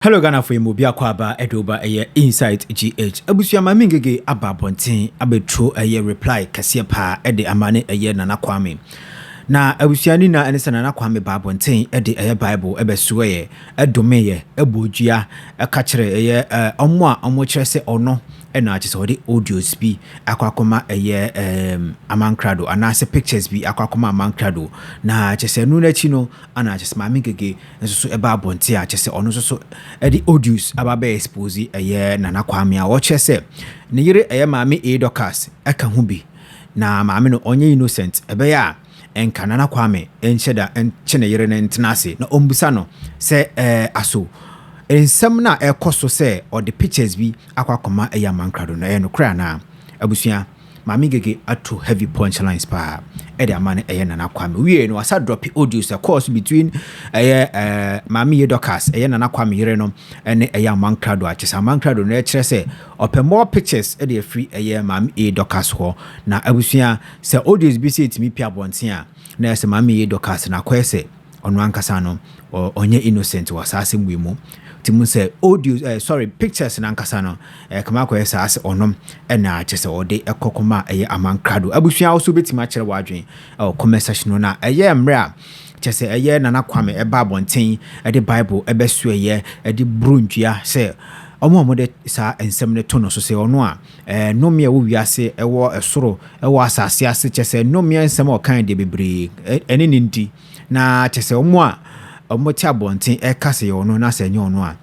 Hello Ghana for Mobi Akwaba Edoba Inside GH. Abusia Maame Ng3g3 aba bonten abetro reply kase pa de amane Nana Quame. Na abusia ni na enesa Nana Quame ba bonten de Bible ebeso edome ebodua eka kire omo a omo kire se ono ena ati so de audios bi akwakoma Amankrado anase pictures bi akwakoma Amankrado na chese nu na chi no ana chese Maame Ng3g3 nso so eba bonte a chese ono so edi AUDIOS ababe expose Nana Quame a wo chese ne yire Maame Dorcas eka hu bi na maame no onye innocent ebe ya enka Nana Quame encheda enchene yire ne ntenase na ombusa no se aso ensem na ekoso se or the pictures bi akwakoma Amankrado na no kra na abusia Maame Ng3g3 ato heavy punchlines pa ede amane Nana Quame we no asa drop AUDIOS a course between Maame Dorcas Nana Quame yire no ene Amankrado a chesa Amankrado na kire se open more pictures ede free Maame Dorcas ho na abusia se AUDIOS bi se timi pia bonten a na se Maame Dorcas na kwese ono ankasa no onye innocent wasase mwimu timu se AUDIOS pictures na ankasa no kama kwese ase onom na chese ode ekokoma Amankrado abusua also betima kire wadwen comment section na mra chese Nana Quame eba bonten de Bible ebesu de brundua se omo de sa ensem ne tono so se ono a no me wo wiase ewo esoro ewo asase ase chese no me ensem o kan de bebre ene nindi na chese omo a omo ti abonten kase ono na se nye ono a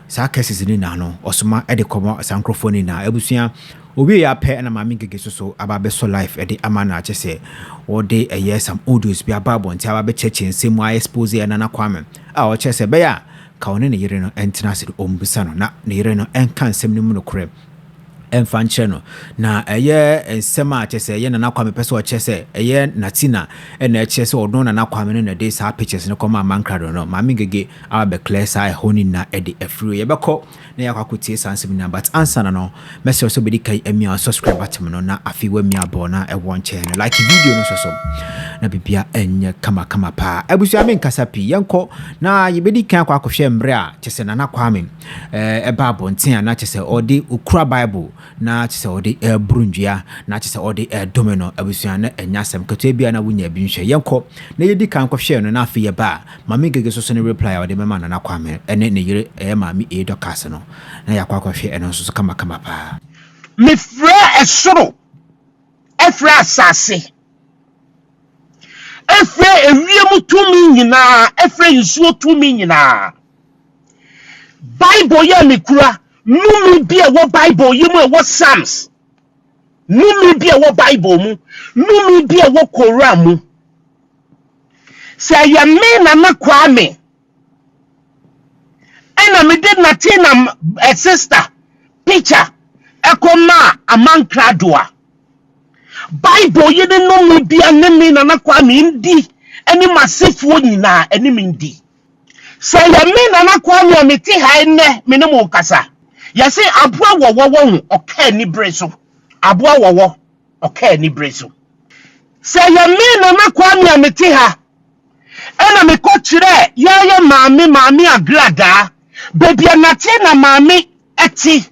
sa cases ni na no osoma de komo sankrofoni na abusia obi ya pe na Maame Ng3g3 so ababe so life de amana chese o de some AUDIOS bi ababonten ababe cheche ensem a expose Nana Quame a o chese be ya ka one ne yire no entenase ombusa no na ne yire no enka nsem ne mu no kore enfanche no na ensem a chese Nana Quame pese o chese natina na chese odon Nana Quame no na dey sa pictures no koma Amankrado no Maame Ng3g3 abe clear sa honi na ede afiri yebeko na yakwakotie sansem na but answer no message so bedi kai emia subscribe button no na afi wa mia bo na won channel like video no so na bibia enye kama pa abusu ame nkasa pi yenko na yebedi kan akwakohwe mbre a chese Nana Quame eba bonten na chese odi ukura Bible na chese odi brundua na chese odi domino abusu na enyasem keto bia na wunya bi nhwe yenko na yedi kan akwakohwe no na afi ye ba Maame Ng3g3 so ne reply odi mema Nana Quame ene ne yire Maame Dorcas no na yakwakohwe eno so kama pa me fra esoro efra asase efra ewiem tumi nyina efra nsuo tumi nyina Bible ya mekura numi bia wo Bible yemu wo Psalms numi bia wo Bible mu numi bia wo Quran mu say ya me Nana Quame ena me did natina sister picture ekoma Amankrado a Bible yede no mu bia ne me Nana Quame ndi eni masefo nyina eni mindi say ya me Nana Quame me ti ha ene me ne mo kasa ya say aboa wowo oka ni breso aboa wowo oka ni breso say ya me Nana Quame me ti ha ena me ko kire ya maame agrada baby anate na maame eti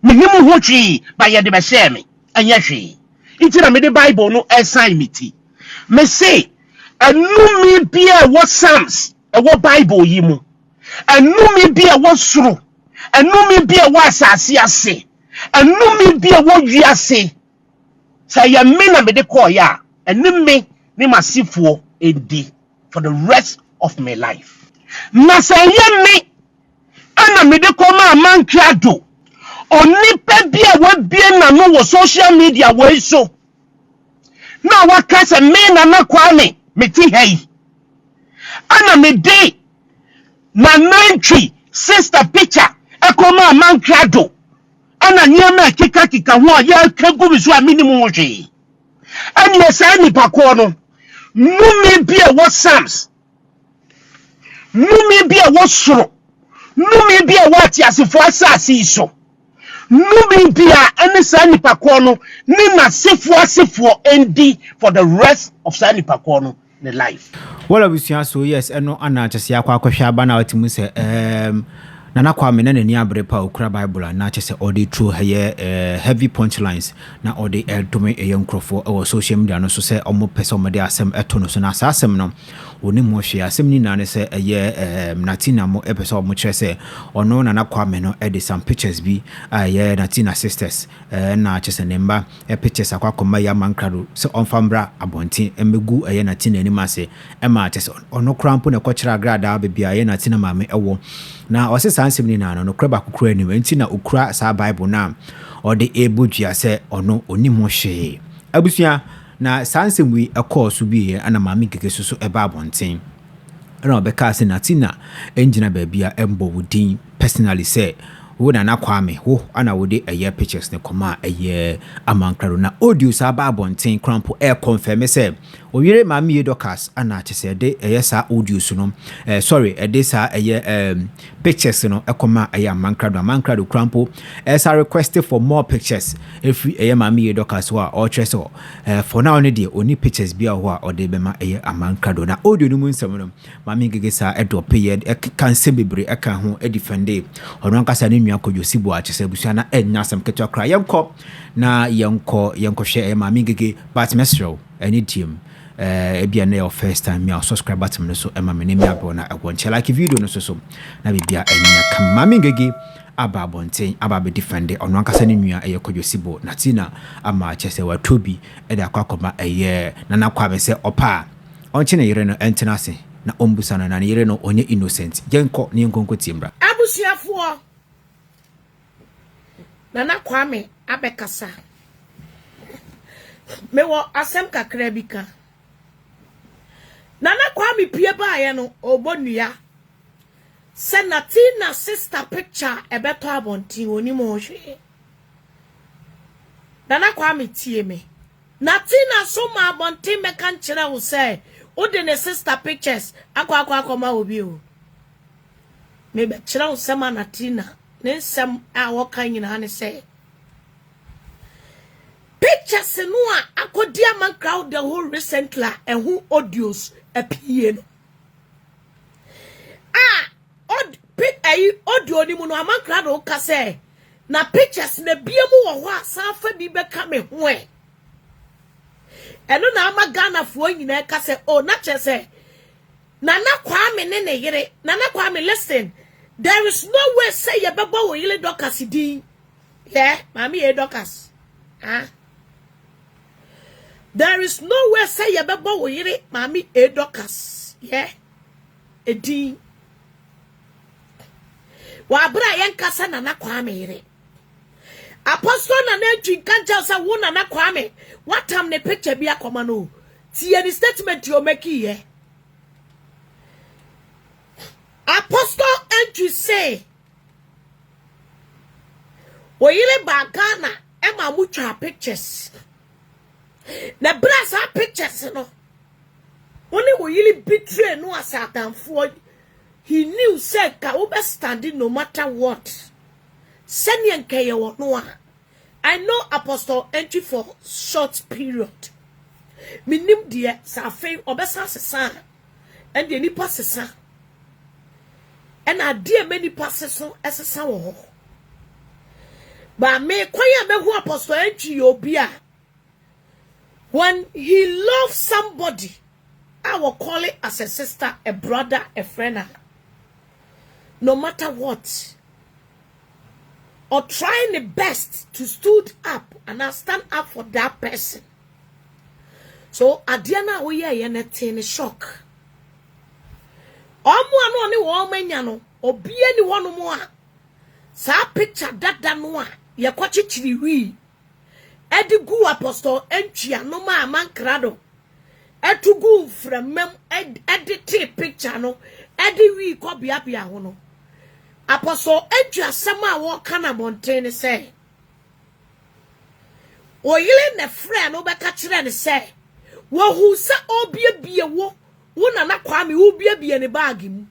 menimu ho twi ba ye de be share me anya hwe iti na me de Bible no assign me ti me say enumi bia wo Psalms wo Bible yi mu enumi bia wo soro enumi bia wo asase ase enumi bia wo wiase say ya me na me de call ya enumi ni masifo edi for the rest of my life na say ya me ana me de koma Amankrado onipa bia wa bie na no wo social media we so na waka se me Nana Quame me ti hai ana me de na 9 sister picture ekoma Amankrado ana nyema kika ho ya kagu bi so a minimum wo hwe ani esa ni pakọ no numi bia wo Psalms numi bia wo soro numi bia wo atiasefo asase so numi bia ene sa nipa ko no ni na sefo endi for the rest of sa nipa ko no ne life well abusia so yes eno ana chese akwa akohwe aba na watimu se Nana Kwame na ni abrepa okura Bible na che se odi true heavy punchlines na odi eldome eyenkrofo e social media no so se omo pese omo de asem eto no so na asem no oni mo hwe asem ni na ne se Natina mo pese omo kire se ono Nana Kwame no e de some pictures bi Natina sisters na che se nemba pictures akwa ya Amankrado se onfambra abontin emegu Natina ni mase ma che se ono krampo ne kwachira agrada bebia Natina maame ewo na ose sansem ni na no kraba kokura ni wenti na okura sa Bible na ode ebodua se ono oni mo hwe abusua na sansem wi ekọọso bi ana Maame Ng3g3 so eba abonten na obeka se Natina engina baabia embo wudin personally say wo Nana Kwame wo ana wode pictures ne koma Amankrado na AUDIOS aba abonten crampo confirm say oyire Maame Dorcas ana chese de sa AUDIOS no sorry de sa pictures no ekoma Amankrado crampo sa requested for more pictures every Maame Dorcas wa or treso for now ne de oni pictures bia ho a ode bema Amankrado na audio no mu nsem no Maame Ng3g3 sa drop kan se bebre eka ho defend ono ankasa ne nua kojosi bo a chese busua na enya sam keto kra yenko na yenko hwe Maame Ng3g3 but mesro any team ebia na your first time me subscribe button no so ema me ne me abo na agwonche like video no so na bibia enya kam Maame Ng3g3 aba abonten aba be defend ono ankasa ne nua kojosi bo Natina ama chese wa tobi e da kwakoma Nana Kwame se opa onche ne yire no entenase na ombusa na yire no onye innocent yenko ne nkonko timbra abusuafo Nana Kwame abekasa mewo asem kakra bika Nana Kwame pie baaye no obonua se Natina sister picture ebeto abontin oni mo hwe Nana Kwame tie me Natina so ma abontin meka nkire wo se ode ne sister pictures akwa ma obi o me be kire wo se ma Natina ne sem a wokan nyina ne se pictures no a akodi Amankrado the whole recently and who AUDIOS apie no audio ni mu no Amankrado ka se na pictures na biemu wo ho asafa bi beka me ho eno na amagana fo nyina ka se na chese Nana Kwame ne yire Nana Kwame listen there is no way say ye bebo wo yile Dorcas din Maame Dorcas there is no way say ye bebo wo yire Maame Dorcas edin wa bra yen kasa Nana Kwame yire Apostle Maame Ng3g3 kanja say wo Nana Kwame what time ne picture bi akoma no tie ni statement you make here Apostle Ng3g3 say wo yire ba Ghana e ma mu twa pictures na brasa pictures no only wo yire betray no asatanfo he knew say ka wo be standing no matter what send yenke ye wo no I know Apostle Ng3g3 for short period minim de sa fe obesa sesa and the nipa sesa and a dear many passes as a sour. But me kwaya me who Apostle Ng3g3 obia. When he loves somebody, I will call it as a sister, a brother, a friend. No matter what. Or trying the best to stood up and I stand up for that person. So Adiana we are shock. Omo ni wo manya no obi ani wono mo a sa picture dada no a ye kwachichiri wi edi gu Apostle Ng3g3 no ma Amankrado etugu fremem edit picture no edi wi ko bia ho no Apostle Ng3g3 asema wo kana montene say oyile ne frɛ no be ka kire ne say wo hu se obiebie wo Nana Kwame wo bia ne bag mu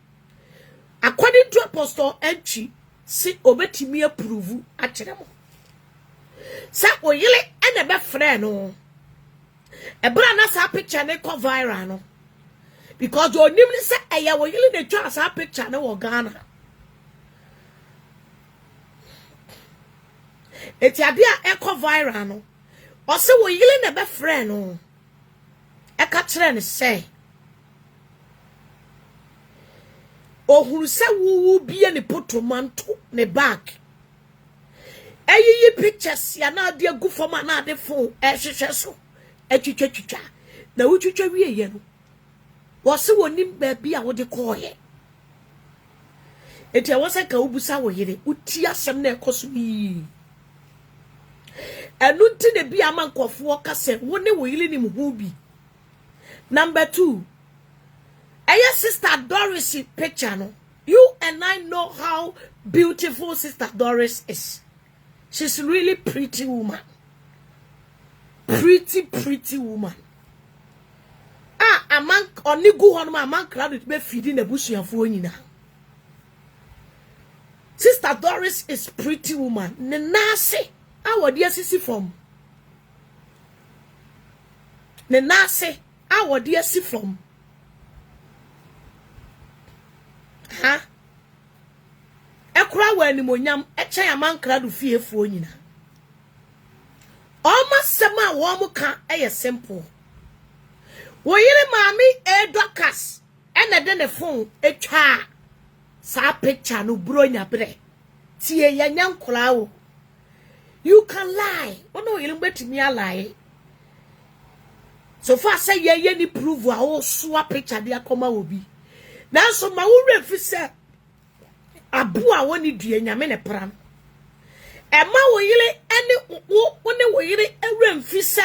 according to Apostle Ng3g3 si obetimi approve a kire mo sa oyile ene be frɛ no e bra na sa picture ne ko viral no because onim ni se eya oyile ne twa sa picture ne wo Ghana eti ade a ekọ viral no o se wo yile na be friend no e ka kire ne say ohuru se wuwu bie ne potomanto ne bag eyiyi pictures ya na ade agu foma na ade phone ehwehwe so etwitwatwitwa na wutwitwa wie ye no wo se wonim ba bia wo de koye eti wo se ka ubusa wo yire uti asem na ekoso yi enu nti ne bia mankofo ka se wo ne wo yire ni mu bi. Number 2, Sister Doris picture no. You and I know how beautiful Sister Doris is. She's really pretty woman. Pretty woman. Onigu honma Amankrado to be feeding the bush and phone. Sister Doris is pretty woman. Nenase, our dear sissy from. Nenase, our dear sissy from. Ha? Ekura wa animonyam eche Amankrado fie fo nyina. Oma sema wo mu ka eye simple. Wo yire Maame Dorcas ene de ne phone etwa sa picture no bronya bre. Tie yanya nkura wo. You can lie. Ono yire mbetimi lie. So far say ye ni prove a wo so picture de akoma obi. Nanso ma wo refi se abu a woni dua nyame ne pram e ma wo yire ene wo ne wo yire ewremfi se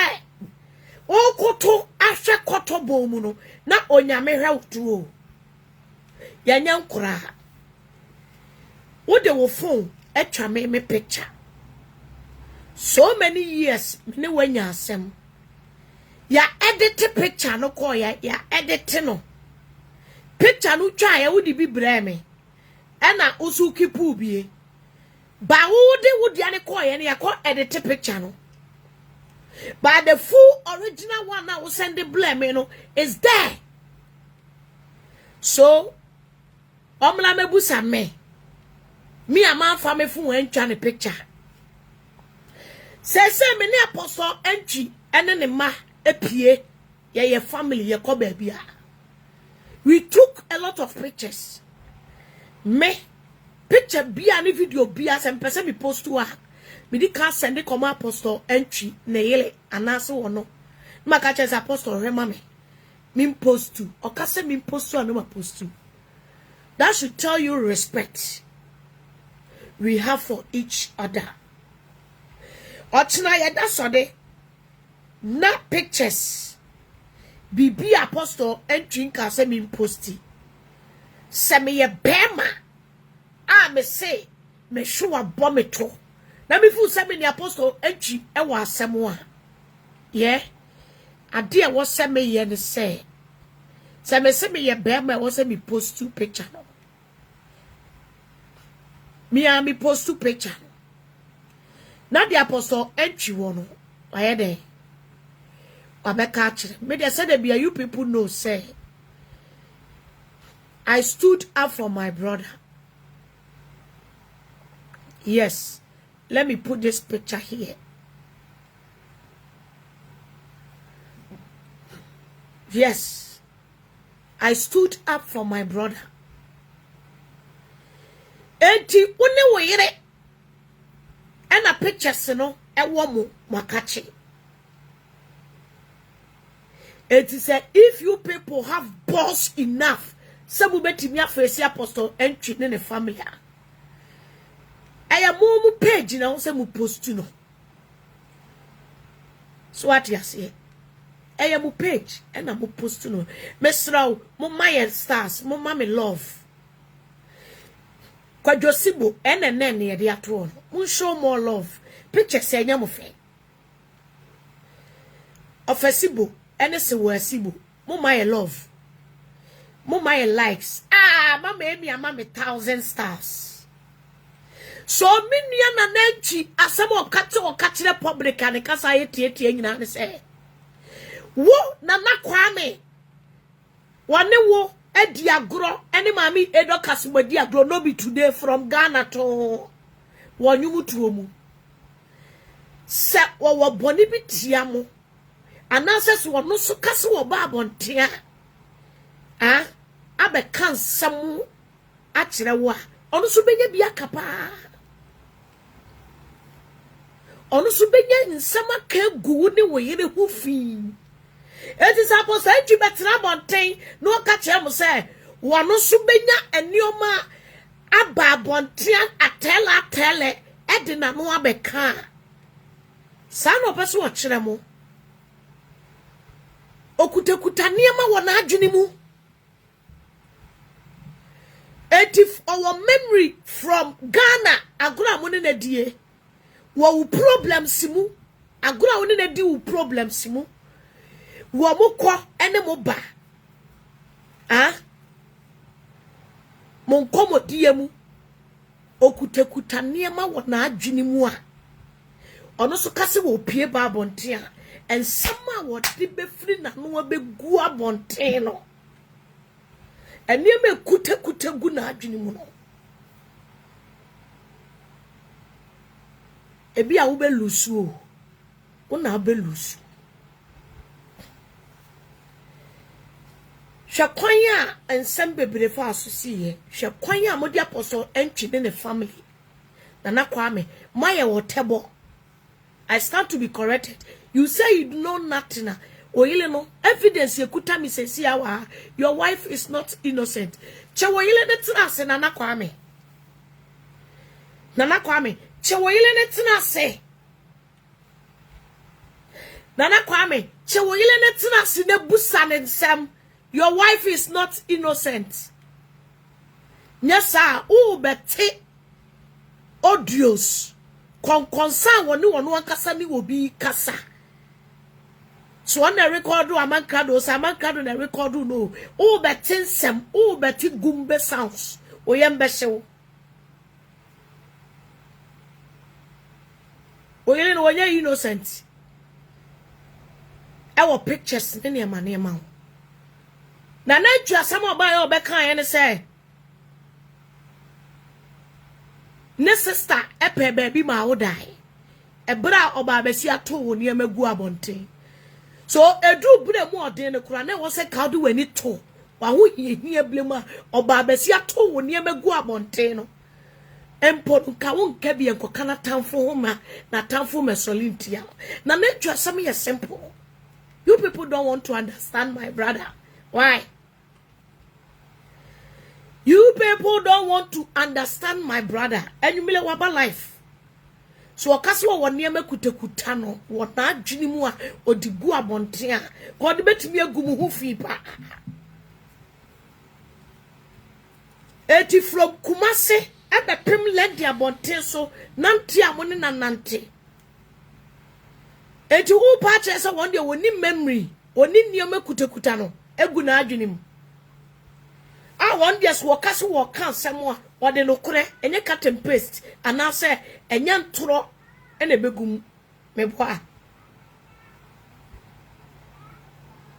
o koto ahwe koto bomu no na onyame hwewto o yanya nkura wo de wo phone etwa me picture so many years me wanya asem ya edit picture no ko ya edit no picture no twa ya wo di bi breme ena usu kipu bie ba wo de ane ko ye ne yakọ edit picture no but the full original one now we send the blame no is there. So omla mebusa me ama fa me fu entwa ne picture se me ne apostle entwi ene ne ma epie ye family ye ko ba bia. We took a lot of pictures. Me picture bia ni video bia sem pese mi post to her. Me di can send the come apostle entry na yele anase wono. Ma ka chese apostle rema me. Me post to. O ka se me post to no ma post to. That should tell you respect we have for each other. Ochina ya da so de na pictures Bibi apostle entry ka se me posti. Se me ye bema. Me say me show abo me to. Na me fu se me ni apostle entry e wa asem a. Ye. Ade e wo se me ye ne say. Se me ye bema e wo se me post two picture no. Me post two picture. Na the apostle entry wono. Aye dey. Me they said that you people know say I stood up for my brother. Yes, let me put this picture here. Yes, I stood up for my brother. Enti une wo yire and a picture no e wo mo makachi. It is if you people have balls enough, some betimi afesi apostle entry in the family. I am more page now, some post to know. So what you say? I am page and I'm post to know. Mesrao, my stars, my mommy love. Quadrosibo and a nanny at the atron. We'll show more love. Picture say yamofe. Ofesibo. Ene se wasibu mo my love mo my likes mama emi ama me 1,000 stars so me nua na nanchi asem o kachire public and kasa ye tie nyina ne se wo na Quame wane wo edi agro ene Maame Dorcas bodi agro no be today from Ghana to wonyumu tuomu se wo boni bi tia mo anase so no so kase wo ba abontea abe kansam a kire wo a ono so benya bia kapa ono so benya nsama ka gu ni wo yire hu fi eti sapo sa ntwi betra bonten no ka kire mo se wono so benya enioma aba bonten atele edina no abeka sa no peso wo kire mo okuta niema wona adwene mu if our memory from Ghana agora mo ne nadie wo problems mu agora wo ne nadi wo problems mu wo mo kɔ ene mo ba mo nkomodie mu okuta niema wona adwene mu a ono so kase wo pie ba abonte a ensama wo de be free na no be gu abonte no enieme kuta gu na adwene mu no ebi a wo be lusu o na be lusu hwekwan a ensem bebre fa asosiye hwekwan a modi apostle entwene ne family na Quame maye wo tebo. I stand to be corrected. You say you know nothing. Oyile no evidence yekuta mi sesi awa. Your wife is not innocent. Che oyile ne tina se Nana Quame. Nana Quame. Che oyile ne tina se. Nana Quame. Che oyile ne tina se ne busa ne nsem. Your wife is not innocent. Nyesa u bete AUDIOS. Konsa woni wono ankasa ni obi kasa. So on the record Amankrado na record no. O betin sem, o beti gumbe sounds. O yembe shew. O yele no onye innocent. Ewo pictures ne ma. Na ju asam oba ya obeka ye ne say. Ne sister epe baby ma wo dai. Ebra oba besi ato wo ne magu abonten. So edu bure mu odin ne kura na wo se ka do wani to. Wa ho hie blema oba besi ato wo ne magu abonten no. Empo nka wo nka bi enkoka na tamfo ho ma na tamfo mesolintia. Na nature some is simple. You people don't want to understand my brother. Why? You people don't want to understand my brother. And you mele waba life. So wakaswa wanyeme kutekutano. Wana jinimuwa odigu abontea. Kwa dibeti miye gumuhu fipa. Eti from Kumase. Ebe pim lendi abontea so. Nanti amoni na nanti. Eti upache esa wande wani memory. Wani niyeme kutekutano. Egu na ajinimu. One just wakasi wakan semwa wade no kure enye cut and paste anase enye ntoro ene begum meboa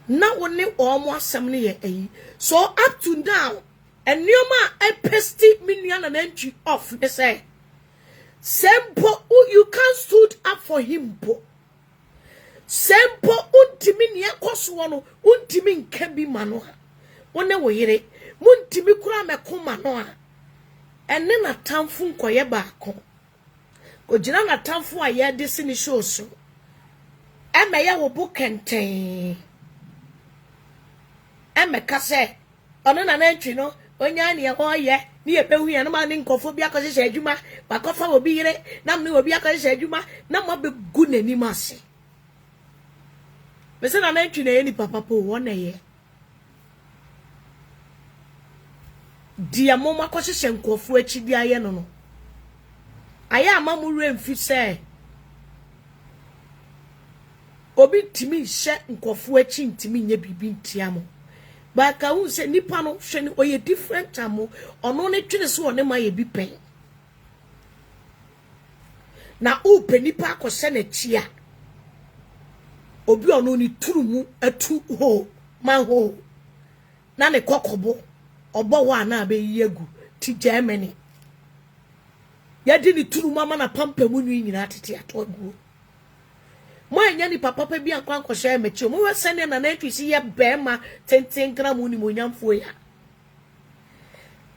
na woni omo asem ne ye ayi so up to now enioma I paste minua na nantwi off they say sempo you can't stood up for him po sempo untimi ne ekoso no untimi nka bi mano wone wo yire muntimi kura mekoma no a enne na tamfu nkoye baako ogina na tamfu a ye de sini show so emeye wo bukenten emeka se ono na nantwi no onya ne ho ye ni ebehu ye no ma ni nkofo bi akose adwuma bakofa obi yire na me obi akose adwuma na mo be gu nani mase me se na nantwi na ye ni papa po wona ye dia moma kwahye nkofo akidi aye no aye amamuru emfi se obi timi hye nkofo achi ntimi nya bibi ntiamo ba ka hu se nipa no hwe ni oye different amo ono ne twene so one ma ye bi pen na upe nipa akose na chia obi ono ni turumu atu ho man ho na ne kokobo obo wa na be yegu ti Germany yadi ni turu mama na pampa mu nwi nyina tete atogu mo anya ni papa pa bi akwa nkɔhye mechi mo we sene na na si ye bema tenten gra mu ni mo nyamfo ya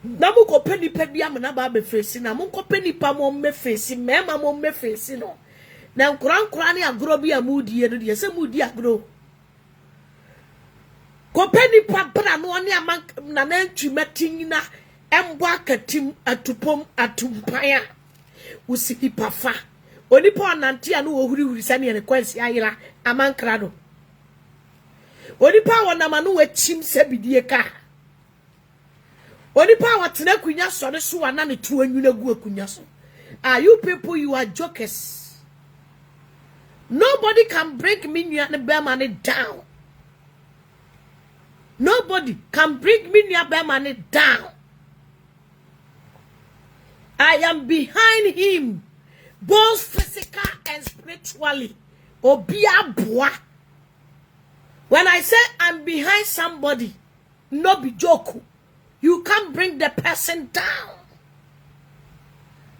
na mo ko pani pa bi amna ba be fesi na mo ko pani pa mo me fesi mema mo me fesi no na nkura ne agro bi amudie no de se mudi agro ko pani pa bra no ne aman na nantwi matin na embo akatim atupom atumpaya usipi pafa onipa onantia no wohuri sane ne kwansi ayira Amankrado onipa wonama no wachim sabidie ka onipa watena kunya sore so wana ne to anwuna gu akunya so you people, you are jokers. Nobody can break me near the bear money down. Nobody can bring me near bear money down. I am behind him, both physical and spiritually. Obia boa. When I say I'm behind somebody, no be joke. You can't bring the person down.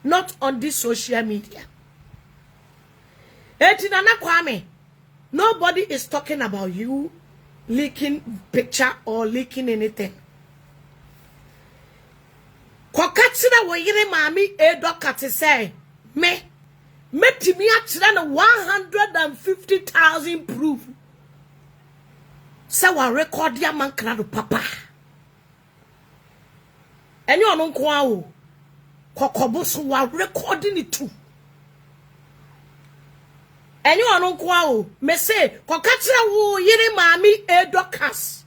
Not on this social media. Etinana Quame, nobody is talking about you leaking picture or leaking anything. Kokatsina wo yire Maame Dorcas say me timi akyerɛ no 150,000 proof. Say wa record ya Amankrado papa. Eni ono nko a o. Kokobo so wa recording it too. Eni ono nko a o. Me say kokakyerɛ wo yire Maame Dorcas.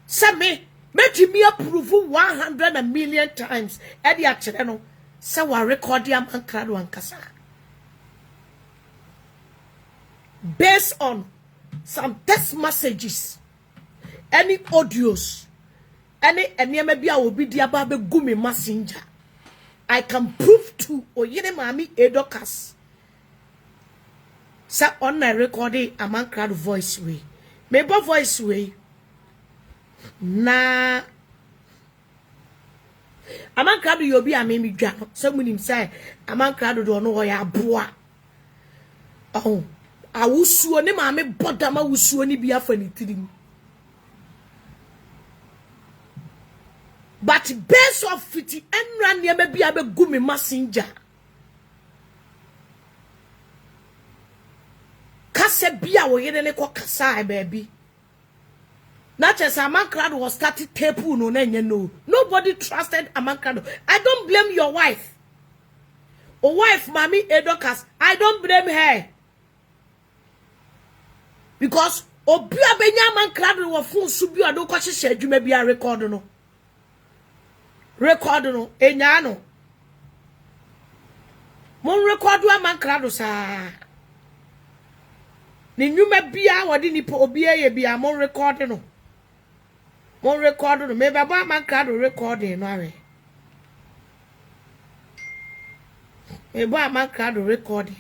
Say me timi approve 100 million times. Edi akyerɛ no say wa record ya Amankrado ankasa. Based on some text messages, any audios, any bia obi dia ba be gumi messenger, I can prove to oyire Maame Dorcas. Sa on na recording Amankrado voice way. Maybe voice way. Na Amankrado yobi amemi dwa no. So munim say Amankrado do no ya boa. Oh. Awusuo ne Maame bodama wusuo ni bia fa ni tirim. But base of fiti enra ne be bia be gumi messenger. Kase bia wo yene ne ko kasa baby. Not as Amankrado was started tape no na no. Nobody trusted Amankrado. I don't blame your wife. O wife Maame Dorcas, I don't blame her. Because obia benya Amankrado wo fun subi ado ko hye adwuma bia record no enya no mon record Amankrado sa ni nyuma bia wodi ni po obia ye bia mon record no me ba Amankrado recording no awe me ba Amankrado recording.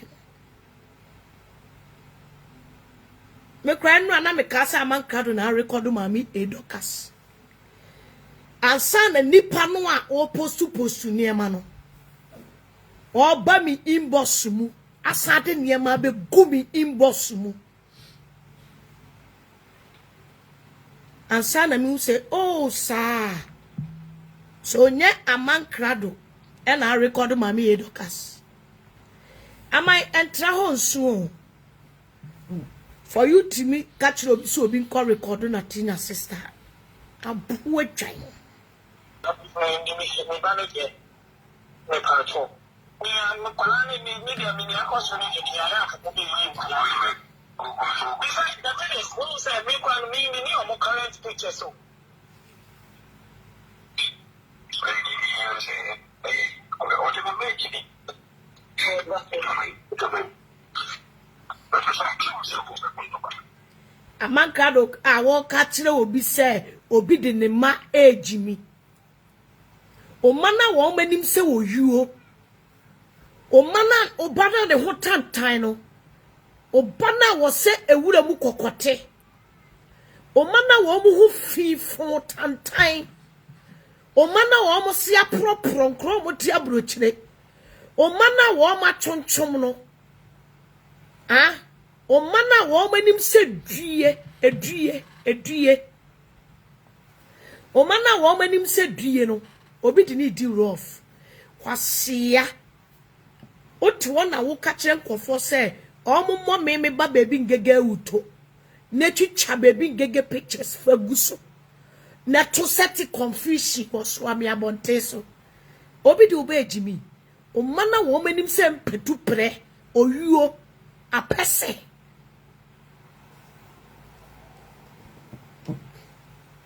Me cry no na me kasa Amankrado na record Maame Dorcas. Ansa na nipa no a o postu niema no. O ba mi inbox mu, asade niema be gumi inbox mu. Ansa na me say, "Oh sir. So nye Amankrado e na record Maame Dorcas. Am I enter ho nso? For you to me, catch you so being called recording a tina sister. A poor child. Amankrado a wo kachire obi se obi de ne ma age mi o mana wo manim se wo yuo o mana obana de ho tantan no obana wo se ewura mu kokote o mana wo mu ho fifo tantan o mana wo mo se apropro nkro mo ti abrochire o mana wo ma chonchom no o mana wo manim se due o mana wo manim se due no obi di ni di rough kwasia o ti wona wo ka kire nkofo se omo me ba baby ngege uto na twitwa baby ngege pictures faguso na to set confusion was wa me abonte so obi di oba ejimi o mana wo manim se mpetu pre oyuo apese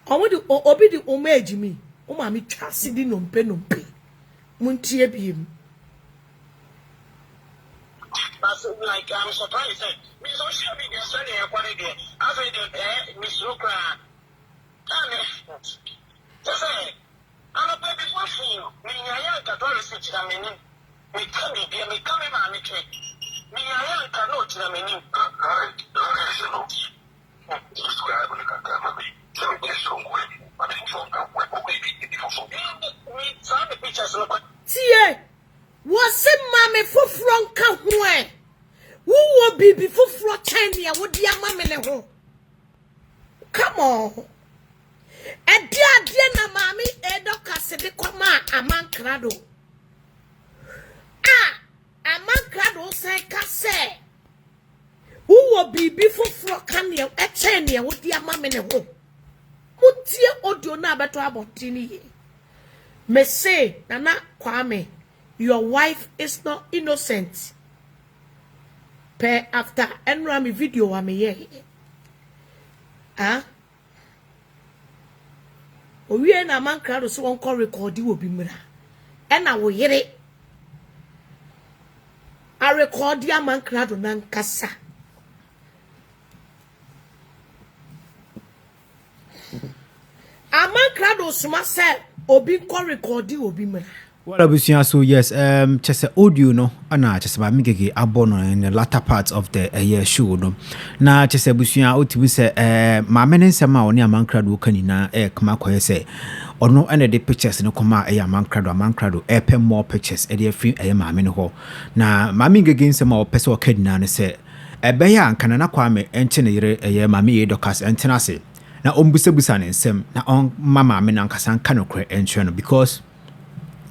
obi di oma ejimi o ma me twa sidi nompe muntie biem. Like I'm surprised. Me social media study quality. I say the Miss Lucra. Just say, I'm a baby for you. Me, I am Catholic to the meaning. Me coming, me coming, man. Me, I am cannot to the meaning. Tie, was a mammy for Franca Hue. Who will be before Flotania would dear mammy? Come on. And dear mammy, Dorcas, the Quame, Amankrado. Amankrado say, Casse. Who will be before Flocania, a Chania would dear mammy? Mutia audio na beto abontini. Me say, Nana Quame, your wife is not innocent. Per after enrami video wa me ye. Owie na Amankrado so won call record wo bi mra. E na wo yere. A record Amankrado na nkasa. Amankrado suma se obi call record obi mra. Well, obviously, so yes, just audio no, ana just Maame Ng3g3 abono in the latter part of the year show no. Na just busia otibi se Maame Ng3g3 oni Amankrado kanina kama koye se ono ene de pictures no koma Amankrado pen more pictures e de free Maame no ho. Na Maame Ng3g3 nsema opese okadina ne se ebeya ankana na Quame enche ne yere Maame Dorcas entena se. Na ombusebusa ne nsem na on Maame nankasa kanokre enche no because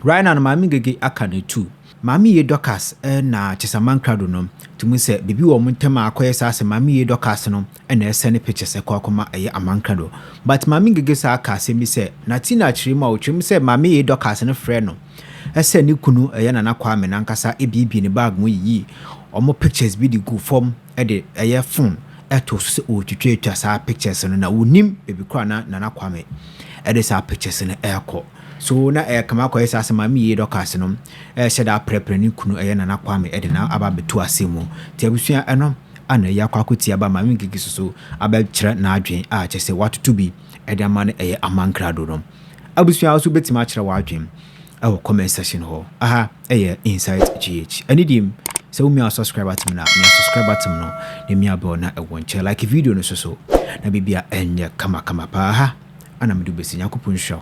right now, Maame Ng3g3 akane too. Maame Dorcas na Amankrado no. Tumu se bibi wo muntema akoye sa se Maame Dorcas no na send pictures akoma Amankrado. But Maame Ng3g3 sa aka se mi se na tina chirima o chim se Maame Dorcas no frɛ no. Ese ni kunu na Quame nankasa ebibi ne bag mu yi. Omo pictures bi di go form de phone to se o twetwa sa pictures no na wonim bebi kwa na Quame. De sa pictures no ekɔ. So na kama kwa yesa asema Maame Dorcas no sheda prepare ni kunu na Quame de na aba betu asemu ti abusua eno ana ya kwa kuti aba Maame Ng3g3 so aba kire na adwen a chese watoto bi de ama no Amankrado no abusua so betima kire wa adwen comment section ho Inside GH anidim se umi subscribe to me na subscribe to me no ne mi aba na wonche like video no so na bibia enye kama pa ana mdu besi yakopun show.